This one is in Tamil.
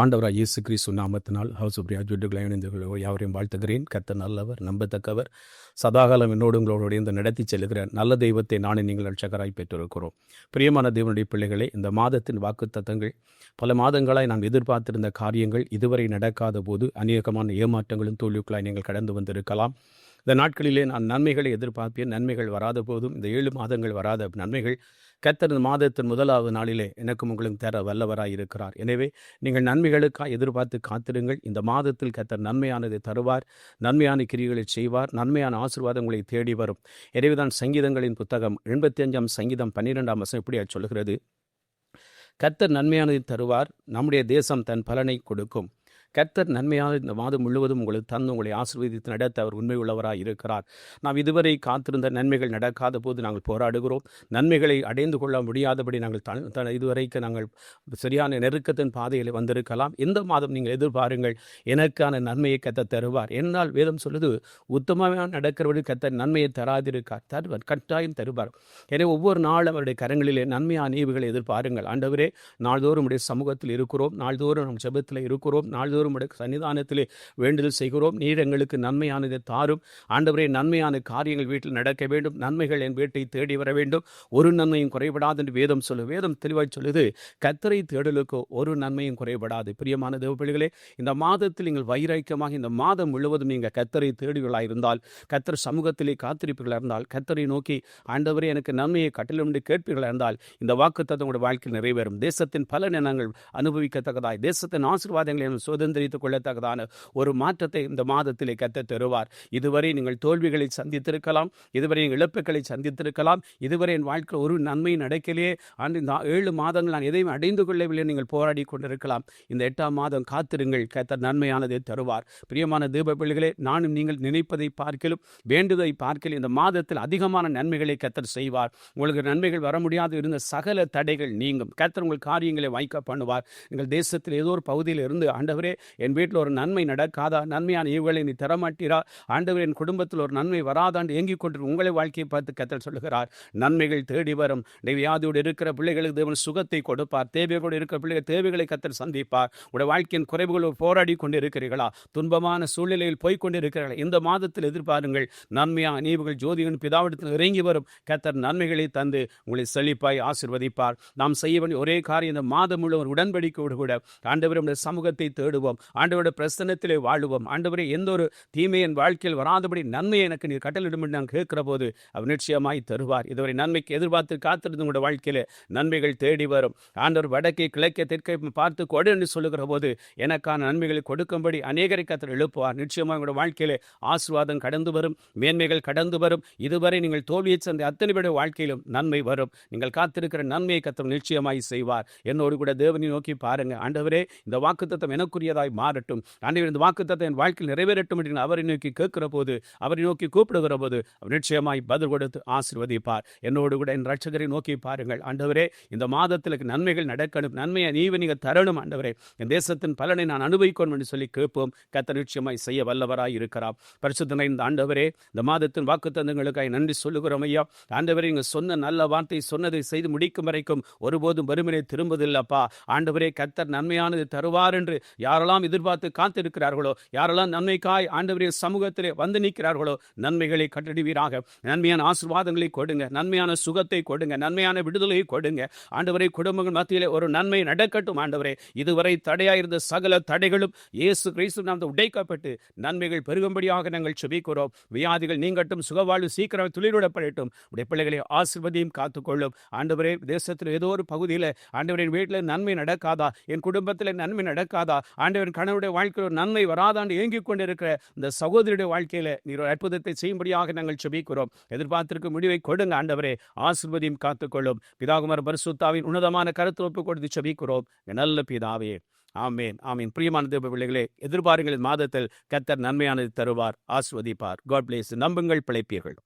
ஆண்டவராக இயேசு கிறிஸ்து நாமத்தினால் ஹவுஸ் ஆஃப் ஜுட்டுகளை இணைந்து யாவரையும் வாழ்த்துகிறேன். கர்த்தர் நல்லவர், நம்பத்தக்கவர், சதாகாலம் என்னோடு உங்களோடு இந்த நடத்தி செல்லுகிற நல்ல தெய்வத்தை நானே நீங்கள் ரட்சகராய் பெற்றிருக்கிறோம். பிரியமான தேவனுடைய பிள்ளைகளே, இந்த மாதத்தின் வாக்குத்தத்தங்கள் பல மாதங்களாய் நாம் எதிர்பார்த்திருந்த காரியங்கள் இதுவரை நடக்காத போது அநேகமான ஏமாற்றங்களும் தோல்விகளாய் நீங்கள் கடந்து வந்திருக்கலாம். இந்த நாட்களிலே நான் நன்மைகளை எதிர்பார்ப்பேன். நன்மைகள் வராத போதும் இந்த 7 மாதங்கள் வராத நன்மைகள் கர்த்தர் மாதத்தின் முதலாவது நாளிலே எனக்கும் உங்களுக்கு தர வல்லவராய் இருக்கிறார். எனவே நீங்கள் நன்மைகளுக்காக எதிர்பார்த்து காத்திருங்கள். இந்த மாதத்தில் கர்த்தர் நன்மையானதை தருவார், நன்மையான கிரியைகளை செய்வார், நன்மையான ஆசீர்வாதங்களை தேடி வரும். எனவேதான் சங்கீதங்களின் புத்தகம் 85 சங்கீதம் 12 இப்படியா சொல்கிறது, கர்த்தர் நன்மையானதை தருவார், நம்முடைய தேசம் தன் பலனை கொடுக்கும். கர்த்தர் நன்மையான இந்த மாதம் முழுவதும் உங்களுக்கு தந்து உங்களை ஆசீர்வதித்து நடத்த அவர் உண்மை உள்ளவராக இருக்கிறார். நாம் இதுவரை காத்திருந்த நன்மைகள் நடக்காத போது நாங்கள் போராடுகிறோம். நன்மைகளை அடைந்து கொள்ள முடியாதபடி நாங்கள் இதுவரைக்கு நாங்கள் சரியான நெருக்கத்தின் பாதையில் வந்திருக்கலாம். இந்த மாதம் நீங்கள் எதிர்பாருங்கள், எனக்கான நன்மையை கர்த்தர் தருவார். என்னால் வேதம் சொல்லுது, உத்தமமாக நடக்கிறவர்கள் கர்த்தர் நன்மையை தராதிருக்கார், தருவார், கட்டாயம் தருவார். எனவே ஒவ்வொரு நாளும் அவருடைய கரங்களிலே நன்மையான ஈவுகளை எதிர்பாருங்கள். ஆண்டவரே, நாள்தோறும் உடைய சமூகத்தில் இருக்கிறோம், நாள்தோறும் நம் ஜெபத்தில் இருக்கிறோம், நாள்தோறும் சன்னிதானத்திலே வேண்டுதல் செய்கிறோம். நீர் எங்களுக்கு நன்மையானதை தாரும். ஆண்டவரே, நன்மையான காரியங்கள் வீட்டில் நடக்க வேண்டும், நன்மைகள் என் வீட்டை தேடி வர வேண்டும், ஒரு நன்மையும் குறைபடாது என்று வேதம் சொல்லு. வேதம் தெளிவாய் சொல்லுது, கர்த்தரை தேடலுக்கு ஒரு நன்மையும் குறைபடாது. பிரியமான தேவப்பிள்ளைகளே, இந்த மாதத்தில் நீங்கள் வைராக்கியமாக இந்த மாதம் முழுவதும் நீங்கள் கர்த்தரை தேடுகளாக இருந்தால், கர்த்தர் சமூகத்திலே காத்திருப்பீர்களாக இருந்தால், கர்த்தரை நோக்கி ஆண்டவரே எனக்கு நன்மையை கட்டளை என்று கேட்பீர்களாக இருந்தால், இந்த வாக்குத்தத்தம் உங்களுடைய வாழ்க்கையில் நிறைவேறும். தேசத்தின் பலனை நாங்கள் அனுபவிக்கத்தக்கதாய், தேசத்தின் ஆசீர்வாதங்களை சுதந்திரித்துக் கொள்ளத்தக்கதான ஒரு மாற்றத்தை இந்த மாதத்திலே கர்த்தர் தருவார். இதுவரை நீங்கள் தோல்விகளை சந்தித்திருக்கலாம், இதுவரை நீங்கள் இழப்புகளை சந்தித்திருக்கலாம், இதுவரை என் வாழ்க்கையில் ஒரு நன்மை நடக்கலையே, இந்த 7 மாதங்கள் நான் எதையும் அடைந்து கொள்ளவில்லை நீங்கள் போராடி கொண்டிருக்கலாம். இந்த 8ஆம் மாதம் காத்திருங்கள், கர்த்தர் நன்மையானதை தருவார். பிரியமான தேவ பிள்ளைகளே, நானும் நீங்கள் நினைப்பதை பார்க்கலும் வேண்டுவதை பார்க்கலும் இந்த மாதத்தில் அதிகமான நன்மைகளை கர்த்தர் செய்வார். உங்களுக்கு நன்மைகள் வர முடியாது இருந்த சகல தடைகள் நீங்கும். கர்த்தர் உங்கள் காரியங்களை வாய்க்க பண்ணுவார். எங்கள் தேசத்தில் ஏதோ ஒரு பகுதியில் இருந்து, ஆண்டவரே என் வீட்டில் ஒரு நன்மை நடக்காதா, நன்மையான ஈவுகளை நீ தரமாட்டீரா, ஆண்டவர் என் குடும்பத்தில் ஒரு நன்மை வராதான்னு ஏங்கிக் கொண்டு உங்களை வாழ்க்கையை பார்த்து கர்த்தர் சொல்லுகிறார், நன்மைகள் தேடி வரும். வியாதியோடு இருக்கிற பிள்ளைகளுக்கு தேவன் சுகத்தை கொடுப்பார். தேவையோடு இருக்கிற பிள்ளைகள் தேவைகளை கர்த்தர் சந்திப்பார். உடைய வாழ்க்கையின் குறைவுகளோடு போராடி கொண்டு இருக்கிறீர்களா, துன்பமான சூழ்நிலையில் போய்கொண்டு இருக்கிறீர்களா, இந்த மாதத்தில் எதிர்பாருங்கள், நன்மையான ஈவுகள் ஜோதியின் பிதாவிடத்தில் இறங்கி வரும். கர்த்தர் நன்மைகளை தந்து உங்களை செழிப்பாய் ஆசீர்வதிப்பார். நாம் செய்ய வேண்டிய ஒரே காரியம், இந்த மாதம் முழுவதும் உடன்படிக்கையோடு கூட ஆண்டவருடைய சமூகத்தை தேடுவோம், ஆண்டவருடைய பிரசன்னத்திலே வாழுவோம். ஆண்டவரே, எந்த ஒரு தீமை என் வாழ்க்கையில் வராதபடி நன்மையை எனக்கு நீர் கட்டளையிடும் என்று நான் கேட்கிற போது அவர் நிச்சயமாய் தருவார். இதுவரை நன்மைக்கு எதிர்பார்த்து காத்திருந்த உங்களுடைய வாழ்க்கையில நன்மைகள் தேடி வரும். ஆண்டவர் வடக்கே கிழக்கே தெற்கை பார்த்து கொடு என்று சொல்லுகிற போது எனக்கான நன்மைகளை கொடுக்கும்படி அநேகரை கர்த்தர் எழுப்புவார். நிச்சயமாக உங்களுடைய வாழ்க்கையில ஆசீர்வாதம் கடந்து வரும், மேன்மைகள் கடந்து வரும். இதுவரை நீங்கள் தோல்வியை சந்த அத்தனை பேருடைய வாழ்க்கையிலும் நன்மை வரும். நீங்கள் காத்திருக்கிற நன்மையை கர்த்தர் நிச்சயமாய் செய்வார். என்னோடு கூட தேவனை நோக்கி பாருங்க, ஆண்டவரே இந்த வாக்குத்தத்தம் எனக்குரியதாய் மாறட்டும், ஆண்டவரே இந்த வாக்குத்தத்தம் என் வாழ்க்கையில் நிறைவேறட்டும் என்று அவரை நோக்கி கேட்கிற போது, அவரை நோக்கி கூப்பிடுகிற போது அவர் நிச்சயமாய் பதில் கொடுத்து ஆசீர்வதிப்பார். என்னோடு கூட என் ரட்சகரை நோக்கி பாருங்கள், ஆண்டவரே இந்த மாதத்தில் நன்மைகள் நடக்கணும், நன்மையை நீங்கள் தரணும், ஆண்டவரே என் தேசத்தின் பலனை நான் அனுபவிக்கணும் என்று சொல்லி கேட்போம். கர்த்தர் நிச்சயமாய் செய்ய வல்லவராய் இருக்கிறார். பரிசுத்தனை இந்த ஆண்டவரே இந்த மாதத்தின் வாக்குத்தத்தங்களுக்காக நன்றி சொல்லுகிறோம் ஐயா. ஆண்டவரே இங்க சொன்ன நல்ல வார்த்தை சொன்னதை செய்து முடிக்கும் வரைக்கும் ஒருபோதும் வெறுமனே திரும்புவதில்லப்பா. ஆண்டவரே கர்த்தர் நன்மையானது தருவார் என்று யாரெல்லாம் எதிர்பார்த்து காத்திருக்கிறார்களோ, யாரெல்லாம் நன்மைக்காய் ஆண்டவரே சமூகத்திலே வந்து நிற்கிறார்களோ, நன்மைகளை கட்டடிவீராக. நன்மையான ஆசீர்வாதங்களை கொடுங்க, நன்மையான சுகத்தை கொடுங்க, நன்மையான விடுதலையை கொடுங்க. ஆண்டவரே குடும்பங்கள் மத்தியிலே ஒரு நன்மை நடக்கட்டும். ஆண்டவரே இதுவரை தடையாயிருந்த சகல தடைகளும் இயேசு கிறிஸ்து நாமத்தில் உடைக்கப்பட்டு நன்மைகள் பெருகும்படியாக நாங்கள் செபிக்கிறோம். வியாதிகள் நீங்கட்டும், சுகவாழ்வு சீக்கிரம் துளிர்விடப்படட்டும். உடைய பிள்ளைகளை ஆசீர்வதியும் காத்துக்கொள்ளும். ஆண்டவரே தேசத்தில் ஏதோ ஒரு பகுதியில் ஆண்டவரின் வீட்டில் நன்மை நடக்காதா, என் குடும்பத்தில் நன்மை நடக்காதா, ஆண்டவரின் கணவனுடைய வாழ்க்கையில் ஒரு நன்மை வராதாண்டு ஏங்கிக் கொண்டிருக்கிற இந்த சகோதரியுடைய வாழ்க்கையில நீர் ஒரு அற்புதத்தை செய்யும்படியாக நாங்கள் செபிக்கிறோம். எதிர்பார்த்திருக்கும் முடிவை கொடுங்க ஆண்டவரே, ஆசீர்வதியும் காத்துக்கொள்ளும். பிதாகுமார பரிசுத்தாவின் உன்னதமான கருத்து ஒப்பு கொடுத்து செபிக்கிறோம் நல்ல பிதாவே, ஆமேன் ஆமீன். பிரியமான தேவ பிள்ளைகளே, எதிர்பாருங்கள் மாதத்தில் கர்த்தர் நன்மையானது தருவார், ஆசீர்வதிப்பார். God bless. நம்புங்கள், பிழைப்பீர்கள்.